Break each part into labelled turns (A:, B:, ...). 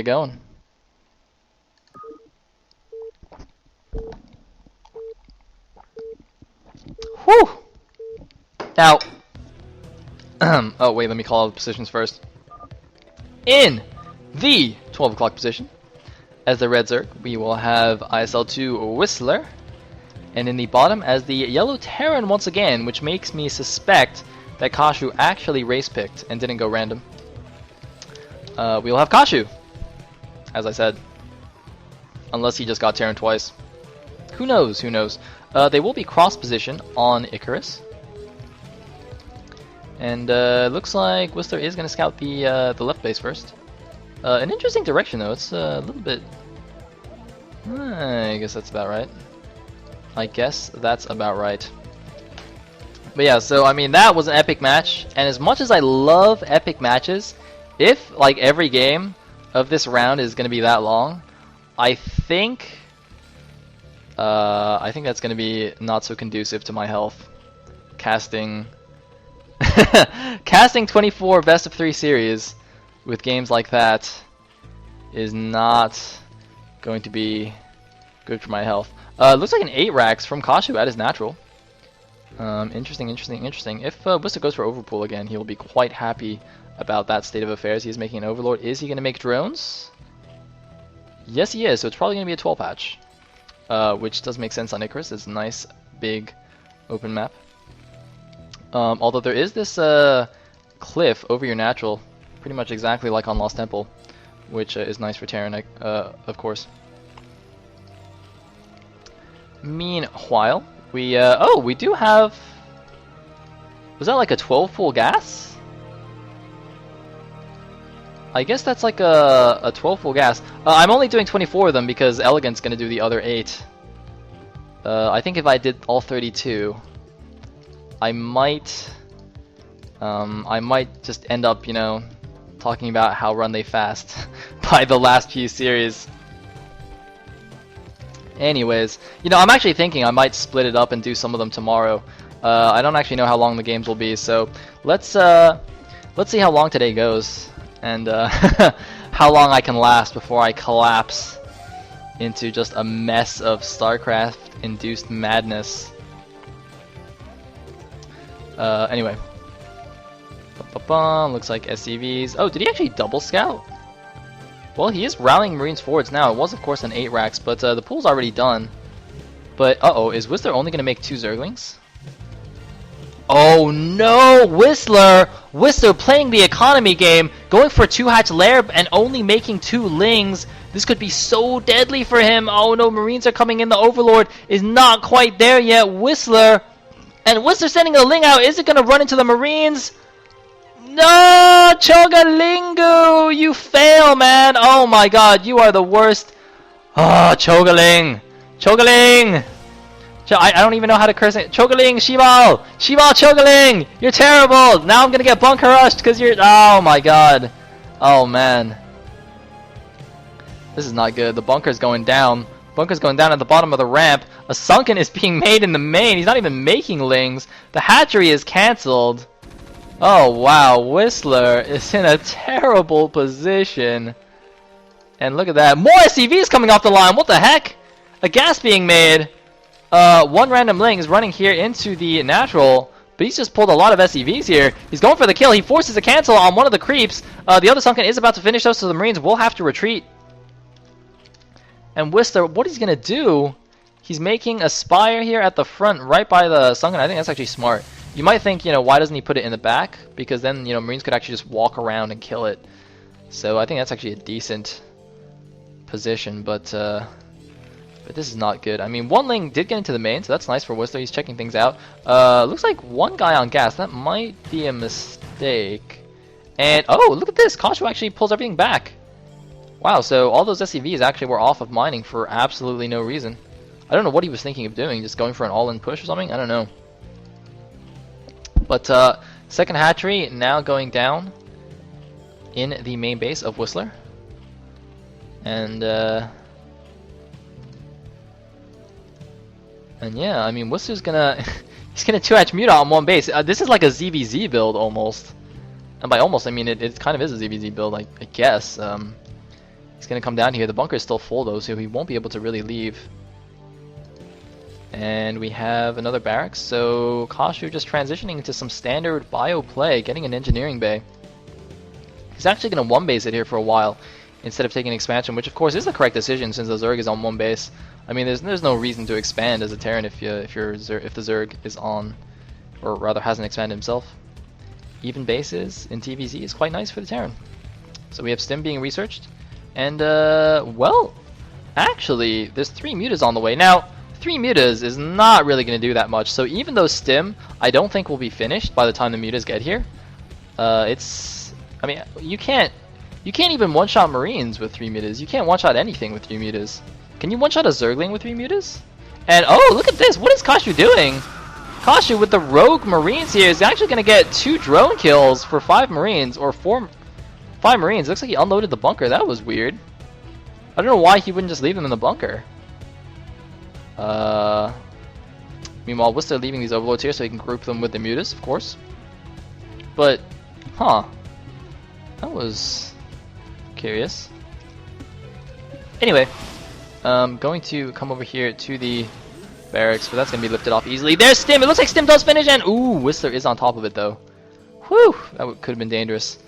A: it going. Whew! Now, oh wait, let me call all the positions first. In the 12 o'clock position, as the red Zerg, we will have ISL2 Whistler. And in the bottom, as the yellow Terran once again, which makes me suspect that Kashu actually race picked and didn't go random. We'll have Kashu, as I said. Unless he just got Terran twice. Who knows, who knows. They will be cross position on Icarus. And looks like Whistler is going to scout the left base first. An interesting direction though, it's a little bit... I guess that's about right. I guess that's about right. But yeah, so I mean that was an epic match, and as much as I love epic matches, if like every game of this round is going to be that long, I think that's going to be not so conducive to my health. Casting 24 best of 3 series with games like that is not going to be good for my health. Looks like an 8 racks from Kashu at his natural. Interesting. If Whistler goes for Overpool again, he will be quite happy about that state of affairs. He is making an Overlord. Is he going to make drones? Yes, he is. So it's probably going to be a 12 patch, which does make sense on Icarus. It's a nice, big, open map. Although there is this cliff over your natural, pretty much exactly like on Lost Temple, which is nice for Terran, of course. Meanwhile, we do have... Was that like a 12 full gas? I guess that's like a 12 full gas. I'm only doing 24 of them because Elegant's gonna do the other 8. I think if I did all 32, I might just end up, you know, talking about how run they fast by the last few series. Anyways, you know, I'm actually thinking I might split it up and do some of them tomorrow. I don't actually know how long the games will be, so let's see how long today goes and how long I can last before I collapse into just a mess of StarCraft-induced madness. Anyway. Looks like SCVs. Oh, did he actually double scout? Well, he is rallying Marines forwards now. It was, of course, an 8 racks, but the pool's already done. But, uh-oh, is Whistler only going to make 2 Zerglings? Oh, no! Whistler! Whistler playing the economy game, going for a 2-hatch lair and only making 2 Lings. This could be so deadly for him. Oh, no, Marines are coming in. The Overlord is not quite there yet. Whistler! And Whistler sending a Ling out. Is it going to run into the Marines? No, Chogalingu, you fail, man. Oh my god, you are the worst. Oh, Chogaling. Chogaling. I don't even know how to curse it. Chogaling, Shival. Shival, Chogaling. You're terrible. Now I'm going to get bunker rushed because you're... Oh my god. Oh man. This is not good. The bunker's going down. Bunker's going down at the bottom of the ramp. A sunken is being made in the main. He's not even making Lings. The hatchery is cancelled. Oh wow, Whistler is in a terrible position. And look at that. More SCVs coming off the line. What the heck? A gas being made. 1 random Ling is running here into the natural. But he's just pulled a lot of SCVs here. He's going for the kill. He forces a cancel on one of the creeps. The other sunken is about to finish though, so the Marines will have to retreat. And Whistler, what he's going to do, he's making a spire here at the front right by the sunken. I think that's actually smart. You might think, you know, why doesn't he put it in the back? Because then, you know, Marines could actually just walk around and kill it. So I think that's actually a decent position, but this is not good. I mean, 1 Ling did get into the main, so that's nice for Whistler. He's checking things out. Looks like 1 guy on gas. That might be a mistake. And, oh, look at this. Kashu actually pulls everything back. Wow, so all those SCVs actually were off of mining for absolutely no reason. I don't know what he was thinking of doing, just going for an all-in push or something? I don't know. But second hatchery now going down in the main base of Whistler. And yeah, I mean, Whistler's gonna he's gonna 2-hatch Muta on 1 base. This is like a ZVZ build almost. And by almost, I mean it kind of is a ZVZ build, I guess. He's gonna come down here. The bunker is still full though, so he won't be able to really leave. And we have another barracks, so Kashu just transitioning into some standard bio play, getting an engineering bay. He's actually going to one base it here for a while instead of taking expansion, which of course is the correct decision since the Zerg is on one base. I mean, there's no reason to expand as a Terran if the Zerg is on, or rather hasn't expanded himself. Even bases in TVZ is quite nice for the Terran. So we have Stim being researched, and well, actually, there's 3 mutas on the way now. 3 mutas is not really going to do that much, so even though Stim I don't think will be finished by the time the mutas get here, I mean, you can't even one-shot Marines with 3 mutas. You can't one-shot anything with 3 mutas. Can you one-shot a Zergling with 3 mutas? And oh, look at this! What is Kashu doing? Kashu with the rogue Marines here is actually going to get 2 drone kills for 5 Marines, or 5 Marines. Looks like he unloaded the bunker. That was weird. I don't know why he wouldn't just leave them in the bunker. Meanwhile, Whistler leaving these overlords here so he can group them with the mutas, of course. But, huh. That was curious. Anyway, going to come over here to the barracks, but that's going to be lifted off easily. There's Stim! It looks like Stim does finish, and ooh, Whistler is on top of it, though. Whew! That could have been dangerous.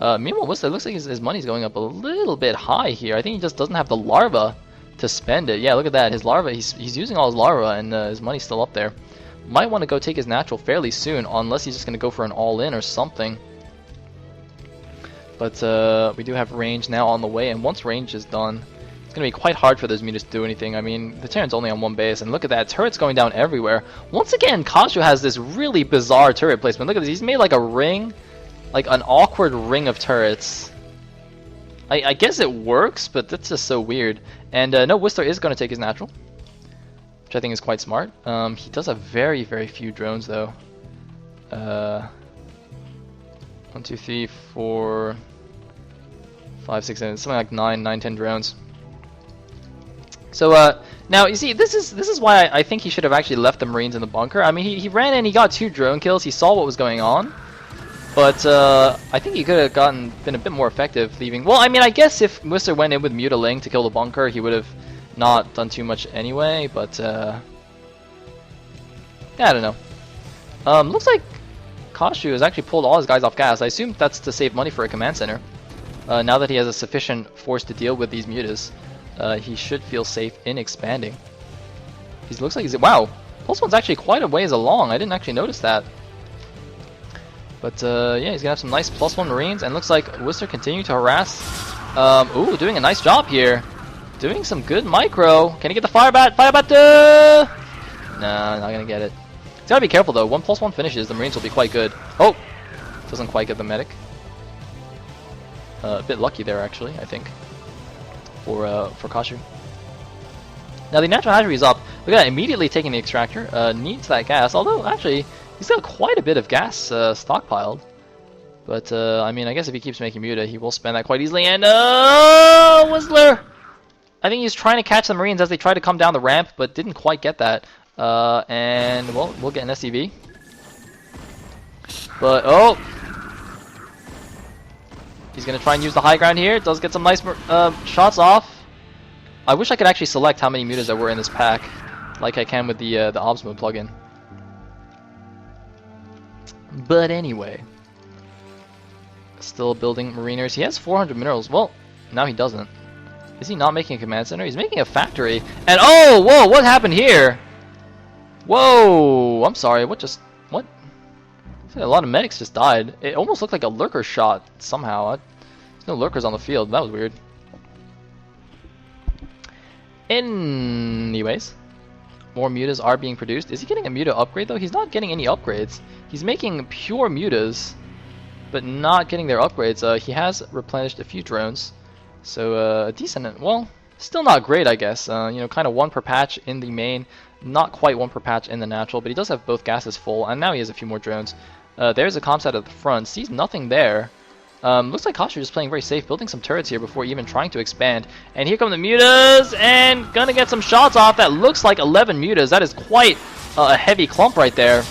A: Meanwhile, Whistler looks like his money's going up a little bit high here. I think he just doesn't have the larva to spend it. Yeah, look at that. His larva, he's using all his larva, and his money's still up there. Might want to go take his natural fairly soon, unless he's just going to go for an all-in or something. But we do have range now on the way, and once range is done, it's going to be quite hard for those mutas to do anything. I mean, the Terran's only on one base, and look at that, turrets going down everywhere. Once again, Kashu has this really bizarre turret placement. Look at this, he's made like a ring, like an awkward ring of turrets. I guess it works, but that's just so weird. And no, Whistler is going to take his natural, which I think is quite smart. He does have very, very few drones, though. 1, 2, 3, 4, 5, 6, 7, something like 9, 10 drones. So now you see, this is why I think he should have actually left the Marines in the bunker. I mean, he ran in, he got 2 drone kills, he saw what was going on. But I think he could have been a bit more effective leaving. Well, I mean, I guess if Whistler went in with Mutaling to kill the bunker, he would have not done too much anyway. But yeah, I don't know. Looks like Kashu has actually pulled all his guys off gas. I assume that's to save money for a command center. Now that he has a sufficient force to deal with these mutas, he should feel safe in expanding. He looks like he's wow. +1's actually quite a ways along. I didn't actually notice that. But yeah, he's gonna have some nice +1 Marines, and looks like Whistler continuing to harass. Ooh, doing a nice job here. Doing some good micro. Can he get the firebat? Firebat! Nah, not gonna get it. He's gotta be careful though. 1 +1 finishes, the Marines will be quite good. Oh! Doesn't quite get the medic. A bit lucky there, actually, I think. For Kashu. Now the natural hatchery is up. Look at that, immediately taking the extractor. Needs that gas, although actually he's got quite a bit of gas stockpiled. But I mean, I guess if he keeps making muta, he will spend that quite easily. And Whistler! I think he's trying to catch the Marines as they try to come down the ramp, but didn't quite get that. And well, we'll get an SCV. But oh, he's gonna try and use the high ground here. Does get some nice shots off. I wish I could actually select how many mutas there were in this pack, like I can with the Obs mode plugin. But anyway, still building mariners. He has 400 minerals. Well, now he doesn't. Is he not making a command center? He's making a factory. And oh, whoa, what happened here? Whoa, I'm sorry. What? A lot of medics just died. It almost looked like a lurker shot somehow. There's no lurkers on the field. That was weird. Anyways, more mutas are being produced. Is he getting a muta upgrade though? He's not getting any upgrades. He's making pure mutas, but not getting their upgrades. He has replenished a few drones, so decent. Well, still not great, I guess. You know, kind of 1 per patch in the main, not quite 1 per patch in the natural, but he does have both gases full, and now he has a few more drones. There's a comsat at the front. Sees nothing there. Looks like Kashu is playing very safe, building some turrets here before even trying to expand. And here come the mutas, and gonna get some shots off. That looks like 11 mutas. That is quite a heavy clump right there.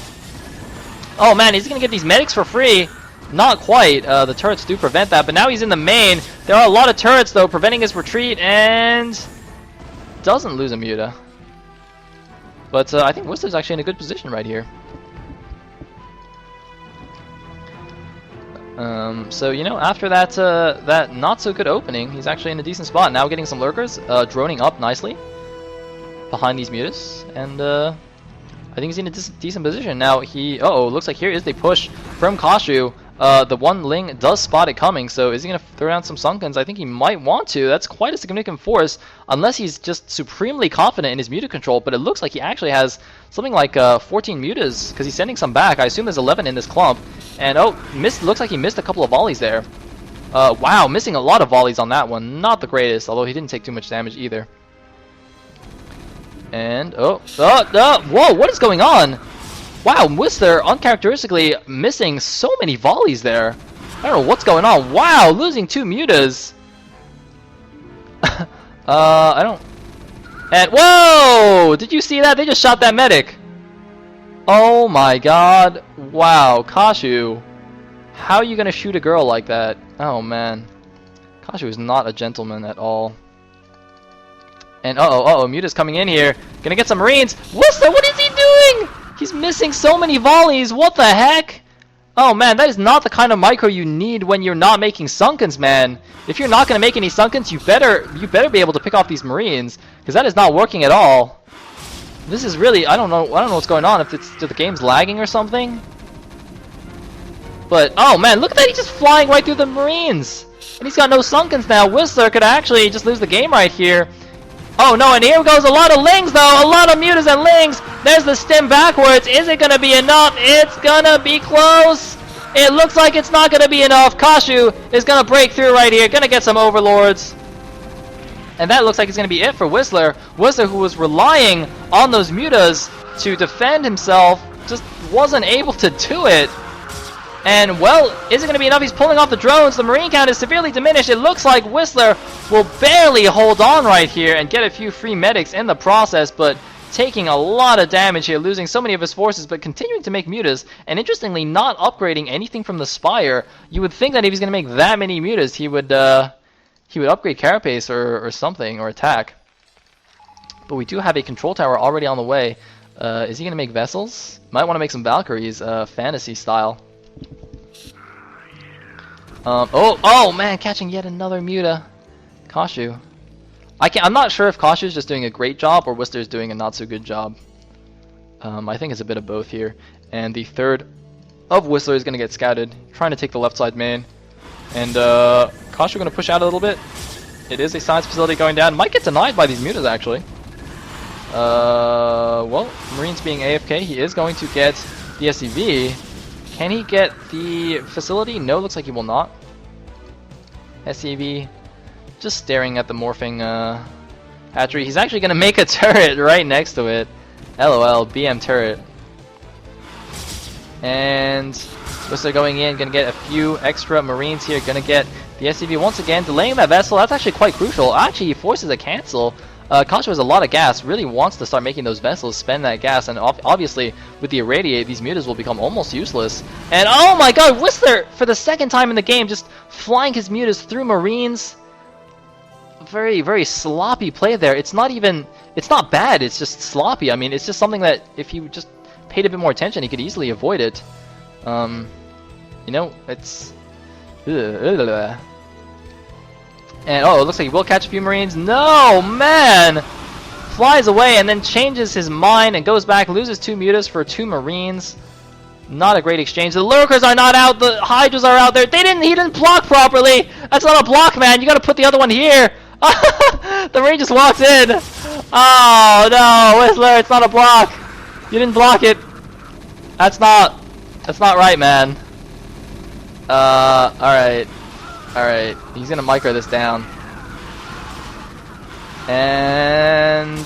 A: Oh man, he's gonna get these medics for free. Not quite. The turrets do prevent that, but now he's in the main. There are a lot of turrets, though, preventing his retreat, and doesn't lose a Muta. But I think Whistler's actually in a good position right here. So, you know, after that that not-so-good opening, he's actually in a decent spot. Now getting some lurkers, droning up nicely behind these Mutas, and I think he's in a decent position. Now he... Uh-oh, looks like here is the push from Kashu. The one Ling does spot it coming, so is he going to throw down some Sunkens? I think he might want to. That's quite a significant force, unless he's just supremely confident in his Muta control, but it looks like he actually has something like 14 Mutas, because he's sending some back. I assume there's 11 in this clump. And oh, looks like he missed a couple of volleys there. Wow, missing a lot of volleys on that one. Not the greatest, although he didn't take too much damage either. And, whoa, what is going on? Wow, Whistler uncharacteristically missing so many volleys there. I don't know what's going on. Wow, losing 2 Mutas. I don't... And, whoa! Did you see that? They just shot that medic. Oh my god. Wow, Kashu. How are you gonna shoot a girl like that? Oh man. Kashu is not a gentleman at all. And uh-oh, Muta's coming in here. Gonna get some Marines. Whistler, what is he doing? He's missing so many volleys. What the heck? Oh man, that is not the kind of micro you need when you're not making Sunkens, man. If you're not gonna make any Sunkens, you better be able to pick off these Marines, because that is not working at all. This is really, I don't know what's going on, if the game's lagging or something. But, oh man, look at that, he's just flying right through the Marines! And he's got no Sunkens now. Whistler could actually just lose the game right here. Oh no, and here goes a lot of Lings though, a lot of Mutas and Lings! There's the stem backwards, is it gonna be enough? It's gonna be close! It looks like it's not gonna be enough. Kashu is gonna break through right here, gonna get some Overlords. And that looks like it's going to be it for Whistler. Whistler, who was relying on those Mutas to defend himself, just wasn't able to do it. And, well, is it going to be enough? He's pulling off the drones. The Marine count is severely diminished. It looks like Whistler will barely hold on right here and get a few free medics in the process, but taking a lot of damage here, losing so many of his forces, but continuing to make Mutas, and interestingly, not upgrading anything from the Spire. You would think that if he's going to make that many Mutas, he would upgrade Carapace or something, or attack. But we do have a control tower already on the way. Is he going to make vessels? Might want to make some Valkyries, fantasy style. Oh man, catching yet another Muta. Kashu. I'm not sure if Kashu's just doing a great job or Whistler's doing a not so good job. I think it's a bit of both here. And the third of Whistler is going to get scouted, trying to take the left side main. And Kashu going to push out a little bit. It is a science facility going down. Might get denied by these Mutas actually. Well, Marines being AFK, he is going to get the SCV. Can he get the facility? No, looks like he will not. SCV just staring at the morphing hatchery. He's actually going to make a turret right next to it. LOL, BM turret. And Whistler going in, going to get a few extra Marines here. Going to get the SCV once again, delaying that vessel. That's actually quite crucial. Actually, he forces a cancel. Kashu has a lot of gas, really wants to start making those vessels spend that gas, and obviously with the Irradiate, these Mutas will become almost useless. And oh my god, Whistler, for the second time in the game, just flying his Mutas through Marines. Very, very sloppy play there. It's not bad, it's just sloppy. I mean, it's just something that if he just paid a bit more attention, he could easily avoid it. You know, it's... And oh, it looks like he will catch a few Marines. No, man! Flies away and then changes his mind and goes back, loses 2 Mutas for 2 Marines. Not a great exchange. The Lurkers are not out, the Hydras are out there. He didn't block properly! That's not a block, man! You gotta put the other one here! The Marine just walks in! Oh no, Whistler, it's not a block! You didn't block it! That's not right, man. Alright. Alright, he's gonna micro this down. And